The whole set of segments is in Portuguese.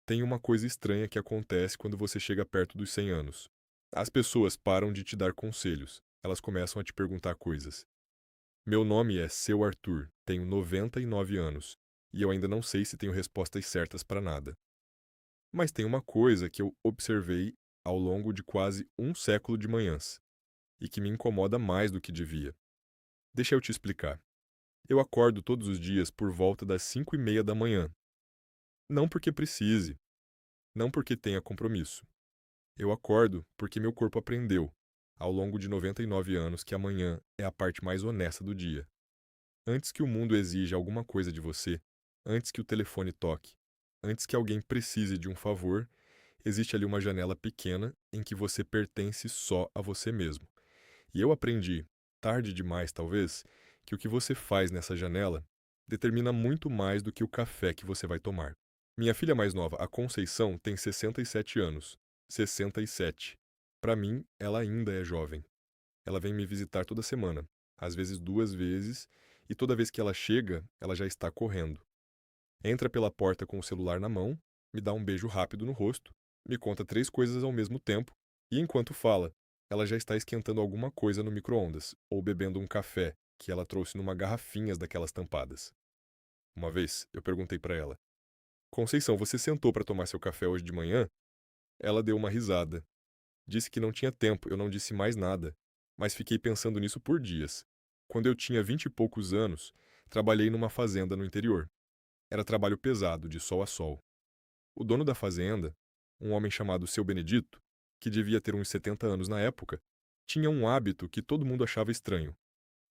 Tem uma coisa estranha que acontece quando você chega perto dos 100 anos. As pessoas param de te dar conselhos. Elas começam a te perguntar coisas. Meu nome é Seu Arthur, tenho 99 anos, e eu ainda não sei se tenho respostas certas para nada. Mas tem uma coisa que eu observei ao longo de quase um século de manhãs, e que me incomoda mais do que devia. Deixa eu te explicar. Eu acordo todos os dias por volta das 5:30 da manhã. Não porque precise, não porque tenha compromisso. Eu acordo porque meu corpo aprendeu, ao longo de 99 anos, que a manhã é a parte mais honesta do dia. Antes que o mundo exija alguma coisa de você, antes que o telefone toque, antes que alguém precise de um favor, existe ali uma janela pequena em que você pertence só a você mesmo. E eu aprendi, tarde demais talvez, que o que você faz nessa janela determina muito mais do que o café que você vai tomar. Minha filha mais nova, a Conceição, tem 67 anos. 67. Para mim, ela ainda é jovem. Ela vem me visitar toda semana, às vezes 2 vezes, e toda vez que ela chega, ela já está correndo. Entra pela porta com o celular na mão, me dá um beijo rápido no rosto, me conta 3 coisas ao mesmo tempo, e enquanto fala, ela já está esquentando alguma coisa no micro-ondas, ou bebendo um café que ela trouxe numa garrafinhas daquelas tampadas. Uma vez, eu perguntei para ela: Conceição, você sentou para tomar seu café hoje de manhã? Ela deu uma risada. Disse que não tinha tempo, eu não disse mais nada, mas fiquei pensando nisso por dias. Quando eu tinha 20 e poucos anos, trabalhei numa fazenda no interior. Era trabalho pesado, de sol a sol. O dono da fazenda, um homem chamado Seu Benedito, que devia ter uns 70 anos na época, tinha um hábito que todo mundo achava estranho.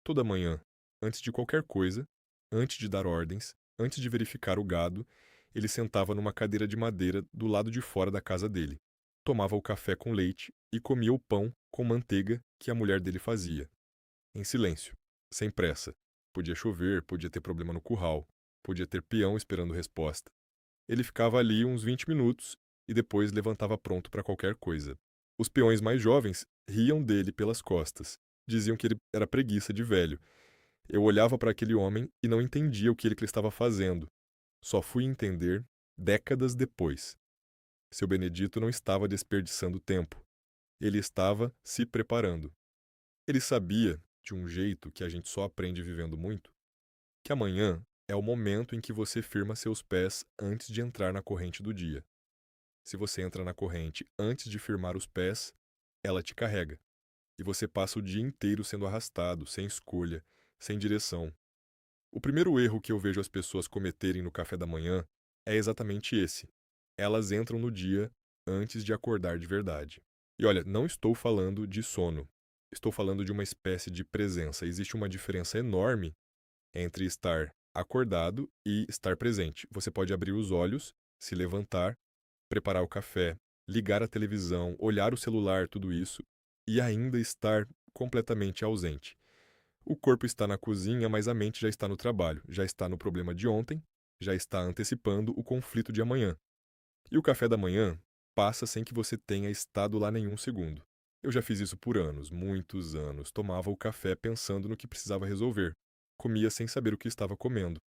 Toda manhã, antes de qualquer coisa, antes de dar ordens, antes de verificar o gado, ele sentava numa cadeira de madeira do lado de fora da casa dele. Tomava o café com leite e comia o pão com manteiga que a mulher dele fazia. Em silêncio, sem pressa. Podia chover, podia ter problema no curral, podia ter peão esperando resposta. Ele ficava ali uns 20 minutos e depois levantava pronto para qualquer coisa. Os peões mais jovens riam dele pelas costas. Diziam que ele era preguiça de velho. Eu olhava para aquele homem e não entendia o que ele estava fazendo. Só fui entender décadas depois. Seu Benedito não estava desperdiçando tempo. Ele estava se preparando. Ele sabia, de um jeito que a gente só aprende vivendo muito, que amanhã é o momento em que você firma seus pés antes de entrar na corrente do dia. Se você entra na corrente antes de firmar os pés, ela te carrega. E você passa o dia inteiro sendo arrastado, sem escolha, sem direção. O primeiro erro que eu vejo as pessoas cometerem no café da manhã é exatamente esse. Elas entram no dia antes de acordar de verdade. E olha, não estou falando de sono. Estou falando de uma espécie de presença. Existe uma diferença enorme entre estar acordado e estar presente. Você pode abrir os olhos, se levantar, preparar o café, ligar a televisão, olhar o celular, tudo isso, e ainda estar completamente ausente. O corpo está na cozinha, mas a mente já está no trabalho, já está no problema de ontem, já está antecipando o conflito de amanhã. E o café da manhã passa sem que você tenha estado lá nenhum segundo. Eu já fiz isso por anos, muitos anos. Tomava o café pensando no que precisava resolver. Comia sem saber o que estava comendo.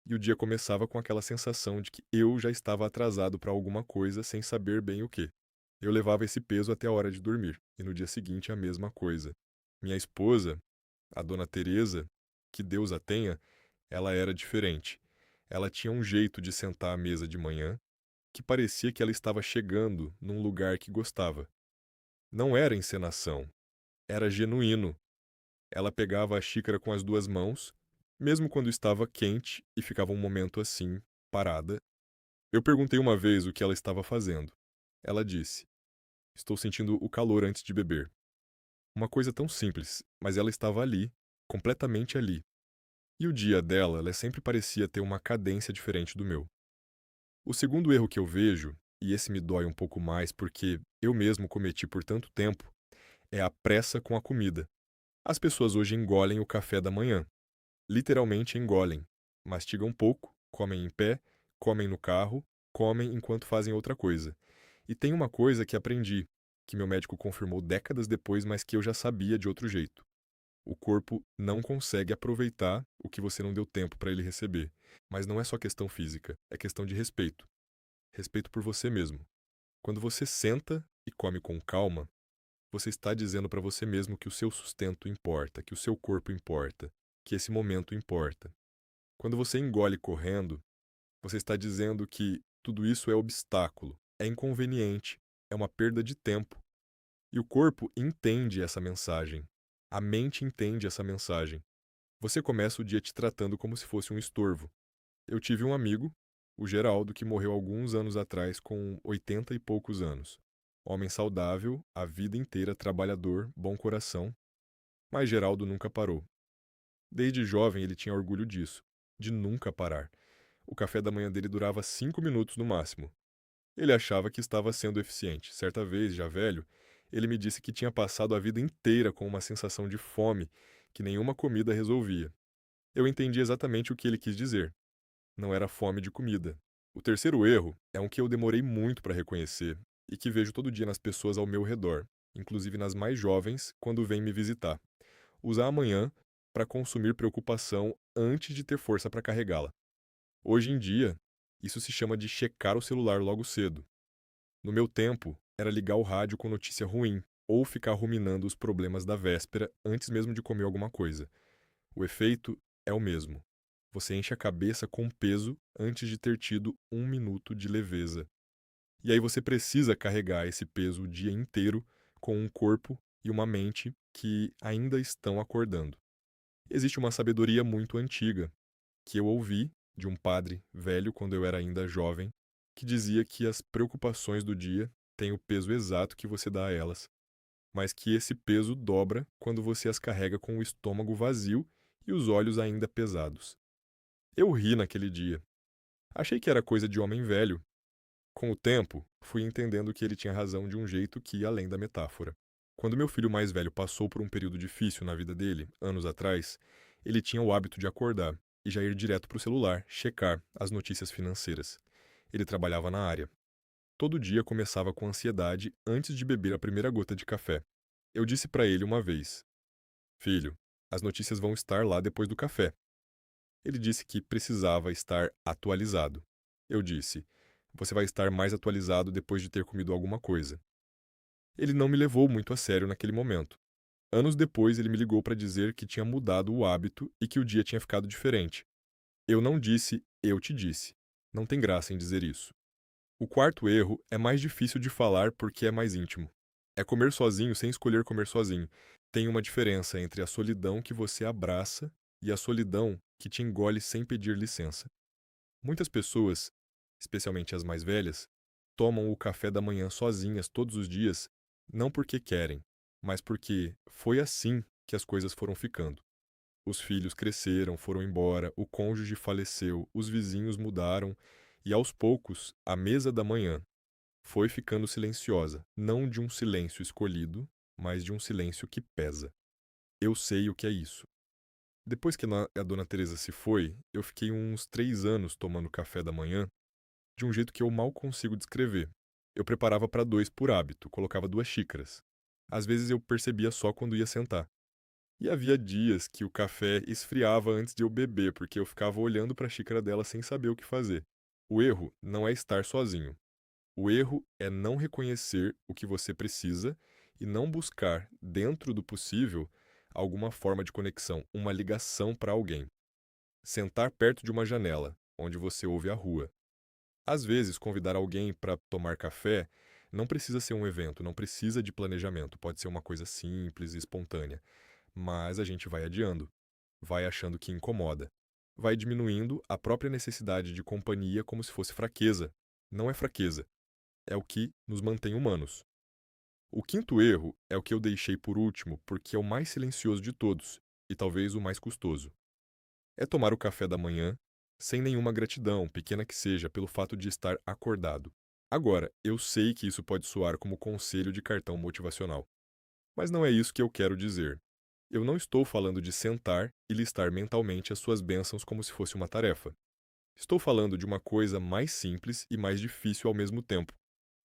E o dia começava com aquela sensação de que eu já estava atrasado para alguma coisa sem saber bem o que. Eu levava esse peso até a hora de dormir, e no dia seguinte a mesma coisa. Minha esposa, a dona Teresa, que Deus a tenha, ela era diferente. Ela tinha um jeito de sentar à mesa de manhã que parecia que ela estava chegando num lugar que gostava. Não era encenação, era genuíno. Ela pegava a xícara com as 2 mãos, mesmo quando estava quente, e ficava um momento assim, parada. Eu perguntei uma vez o que ela estava fazendo. Ela disse: Estou sentindo o calor antes de beber. Uma coisa tão simples, mas ela estava ali, completamente ali. E o dia dela, ela sempre parecia ter uma cadência diferente do meu. O segundo erro que eu vejo, e esse me dói um pouco mais porque eu mesmo cometi por tanto tempo, é a pressa com a comida. As pessoas hoje engolem o café da manhã. Literalmente engolem. Mastigam pouco, comem em pé, comem no carro, comem enquanto fazem outra coisa. E tem uma coisa que aprendi, que meu médico confirmou décadas depois, mas que eu já sabia de outro jeito. O corpo não consegue aproveitar o que você não deu tempo para ele receber. Mas não é só questão física, é questão de respeito. respeito por você mesmo. Quando você senta e come com calma, você está dizendo para você mesmo que o seu sustento importa, que o seu corpo importa, que esse momento importa. Quando você engole correndo, você está dizendo que tudo isso é obstáculo, é inconveniente, é uma perda de tempo. E o corpo entende essa mensagem. A mente entende essa mensagem. Você começa o dia te tratando como se fosse um estorvo. Eu tive um amigo, o Geraldo, que morreu alguns anos atrás com 80 e poucos anos. Homem saudável, a vida inteira trabalhador, bom coração, mas Geraldo nunca parou. Desde jovem ele tinha orgulho disso, de nunca parar. O café da manhã dele durava 5 minutos no máximo. Ele achava que estava sendo eficiente. Certa vez, já velho, ele me disse que tinha passado a vida inteira com uma sensação de fome que nenhuma comida resolvia. Eu entendi exatamente o que ele quis dizer. Não era fome de comida. O terceiro erro é um que eu demorei muito para reconhecer e que vejo todo dia nas pessoas ao meu redor, inclusive nas mais jovens, quando vêm me visitar. Usar a manhã para consumir preocupação antes de ter força para carregá-la. Hoje em dia, isso se chama de checar o celular logo cedo. No meu tempo, era ligar o rádio com notícia ruim ou ficar ruminando os problemas da véspera antes mesmo de comer alguma coisa. O efeito é o mesmo. Você enche a cabeça com peso antes de ter tido 1 minuto de leveza. E aí você precisa carregar esse peso o dia inteiro com um corpo e uma mente que ainda estão acordando. Existe uma sabedoria muito antiga que eu ouvi de um padre velho quando eu era ainda jovem, que dizia que as preocupações do dia têm o peso exato que você dá a elas, mas que esse peso dobra quando você as carrega com o estômago vazio e os olhos ainda pesados. Eu ri naquele dia. Achei que era coisa de homem velho. Com o tempo, fui entendendo que ele tinha razão de um jeito que ia além da metáfora. Quando meu filho mais velho passou por um período difícil na vida dele, anos atrás, ele tinha o hábito de acordar e já ir direto para o celular, checar as notícias financeiras. Ele trabalhava na área. Todo dia começava com ansiedade antes de beber a primeira gota de café. Eu disse para ele uma vez: Filho, as notícias vão estar lá depois do café. Ele disse que precisava estar atualizado. Eu disse: Você vai estar mais atualizado depois de ter comido alguma coisa. Ele não me levou muito a sério naquele momento. Anos depois, ele me ligou para dizer que tinha mudado o hábito e que o dia tinha ficado diferente. Eu não disse, eu te disse. Não tem graça em dizer isso. O quarto erro é mais difícil de falar porque é mais íntimo. É comer sozinho sem escolher comer sozinho. Tem uma diferença entre a solidão que você abraça e a solidão que te engole sem pedir licença. Muitas pessoas, especialmente as mais velhas, tomam o café da manhã sozinhas todos os dias, não porque querem, mas porque foi assim que as coisas foram ficando. Os filhos cresceram, foram embora, o cônjuge faleceu, os vizinhos mudaram, e aos poucos, a mesa da manhã foi ficando silenciosa, não de um silêncio escolhido, mas de um silêncio que pesa. Eu sei o que é isso. Depois que a dona Teresa se foi, eu fiquei uns 3 anos tomando café da manhã de um jeito que eu mal consigo descrever. Eu preparava para dois por hábito, colocava 2 xícaras. Às vezes eu percebia só quando ia sentar. E havia dias que o café esfriava antes de eu beber, porque eu ficava olhando para a xícara dela sem saber o que fazer. O erro não é estar sozinho. O erro é não reconhecer o que você precisa e não buscar, dentro do possível, alguma forma de conexão, uma ligação para alguém. Sentar perto de uma janela, onde você ouve a rua. Às vezes, convidar alguém para tomar café não precisa ser um evento, não precisa de planejamento, pode ser uma coisa simples e espontânea. Mas a gente vai adiando, vai achando que incomoda, vai diminuindo a própria necessidade de companhia como se fosse fraqueza. Não é fraqueza, é o que nos mantém humanos. O quinto erro é o que eu deixei por último porque é o mais silencioso de todos e talvez o mais custoso. É tomar o café da manhã sem nenhuma gratidão, pequena que seja, pelo fato de estar acordado. Agora, eu sei que isso pode soar como conselho de cartão motivacional, mas não é isso que eu quero dizer. Eu não estou falando de sentar e listar mentalmente as suas bênçãos como se fosse uma tarefa. Estou falando de uma coisa mais simples e mais difícil ao mesmo tempo.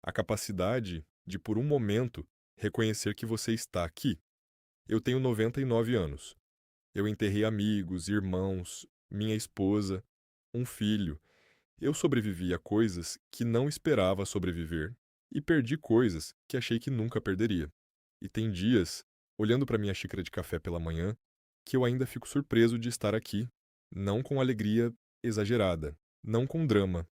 A capacidade de, por um momento, reconhecer que você está aqui. Eu tenho 99 anos. Eu enterrei amigos, irmãos, minha esposa, um filho, Eu sobrevivi a coisas que não esperava sobreviver e perdi coisas que achei que nunca perderia. E tem dias, olhando para minha xícara de café pela manhã, que eu ainda fico surpreso de estar aqui, não com alegria exagerada, não com drama,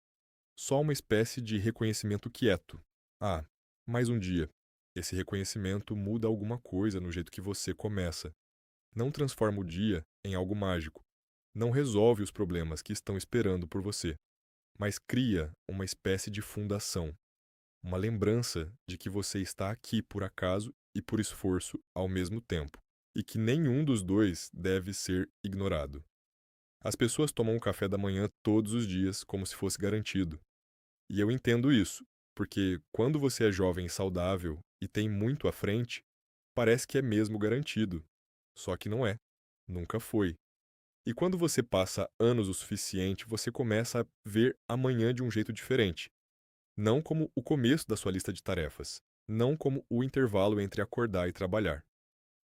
só uma espécie de reconhecimento quieto. Ah, mais um dia. Esse reconhecimento muda alguma coisa no jeito que você começa. Não transforma o dia em algo mágico. Não resolve os problemas que estão esperando por você, mas cria uma espécie de fundação, uma lembrança de que você está aqui por acaso e por esforço ao mesmo tempo, e que nenhum dos dois deve ser ignorado. As pessoas tomam o café da manhã todos os dias como se fosse garantido. E eu entendo isso, porque quando você é jovem e saudável e tem muito à frente, parece que é mesmo garantido. Só que não é. Nunca foi. E quando você passa anos o suficiente, você começa a ver amanhã de um jeito diferente. Não como o começo da sua lista de tarefas, não como o intervalo entre acordar e trabalhar,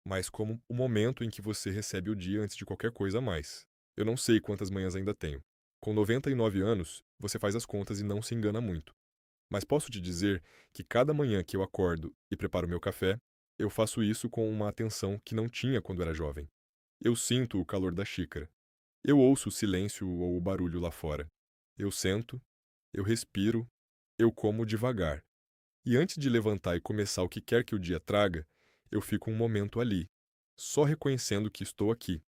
mas como o momento em que você recebe o dia antes de qualquer coisa a mais. Eu não sei quantas manhãs ainda tenho. Com 99 anos, você faz as contas e não se engana muito. Mas posso te dizer que cada manhã que eu acordo e preparo meu café, eu faço isso com uma atenção que não tinha quando era jovem. Eu sinto o calor da xícara. Eu ouço o silêncio ou o barulho lá fora. Eu sento, eu respiro, eu como devagar. E antes de levantar e começar o que quer que o dia traga, eu fico um momento ali, só reconhecendo que estou aqui.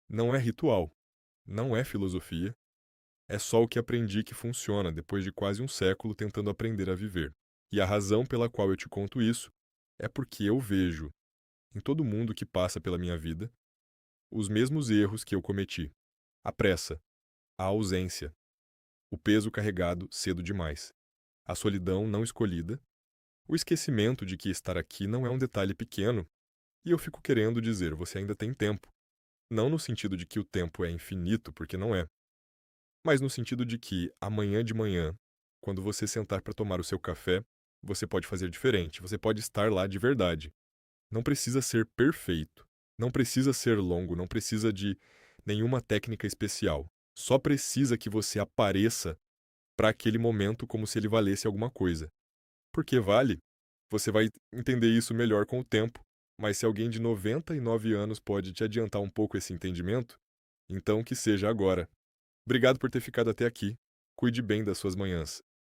Não é ritual, não é filosofia, é só o que aprendi que funciona depois de quase um século tentando aprender a viver. E a razão pela qual eu te conto isso é porque eu vejo, em todo mundo que passa pela minha vida, os mesmos erros que eu cometi: a pressa, a ausência, o peso carregado cedo demais, a solidão não escolhida, o esquecimento de que estar aqui não é um detalhe pequeno, e eu fico querendo dizer: você ainda tem tempo. Não no sentido de que o tempo é infinito, porque não é, mas no sentido de que amanhã de manhã, quando você sentar para tomar o seu café, você pode fazer diferente, você pode estar lá de verdade. Não precisa ser perfeito, não precisa ser longo, não precisa de nenhuma técnica especial. Só precisa que você apareça para aquele momento como se ele valesse alguma coisa. Porque vale, você vai entender isso melhor com o tempo, mas se alguém de 99 anos pode te adiantar um pouco esse entendimento, então que seja agora. Obrigado por ter ficado até aqui. Cuide bem das suas manhãs.